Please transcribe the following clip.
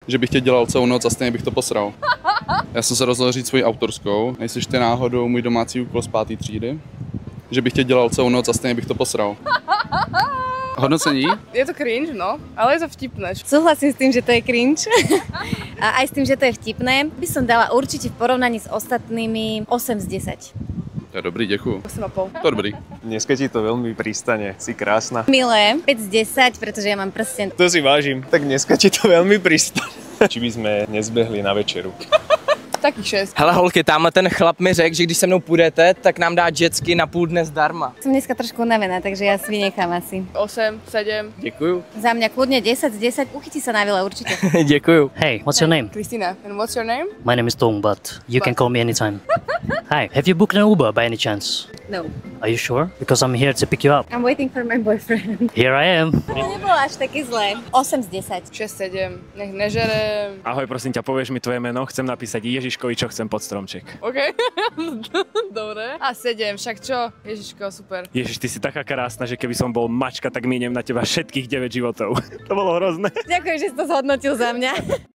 že bych tě dělal celou noc a stejně bych to posral. Já jsem se rozhodl říct svoji autorskou. Nejsiš ty náhodou můj domácí úkol z 5. třídy? Že bych tě dělal celou noc a stejně bych to posral. Hodnocení? Je to cringe, no, ale je to vtipné. Súhlasím s tým, že to je cringe. A aj s tým, že to je vtipné. By som dala určite v porovnaní s ostatnými 8 z 10. To je dobrý, děkuju. 8,5. To je dobrý. Dneska ti to veľmi pristane, si krásna. Milé, 5 z 10, pretože ja mám prsten. To si vážim. Tak dneska ti to veľmi pristane. Či by sme nezbehli na večeru? Takých 6. Hele holky, tamhle ten chlap mi řekl, že když se mnou půjdete, tak nám dá jetski na půl dne zdarma. Som dneska trošku unavená, takže ja si vynechám asi. 8, 7. Děkuju. Za mňa kľudne 10 z 10, uchytí sa na vile určite. Děkuju. Hey, what's your name? Kristina, and what's your name? My name is Tong, but you can call me anytime. Hi, have you booked an Uber by any chance? No. Are you sure? Because I'm here to pick you up. I'm waiting for my boyfriend. Here I am. To nebolo až také zlé. 8 z 10. 6, 7. Nech nežerem. Ahoj, prosím ťa, povieš mi tvoje meno? Chcem napísať Ježiškovi, čo chcem pod stromček. OK. Dobre. A 7, však čo? Ježiško, super. Ježiš, ty si taká krásna, že keby som bol mačka, tak miniem na teba všetkých 9 životov. To bolo hrozné. Ďakujem, že si to zhodnotil za mňa.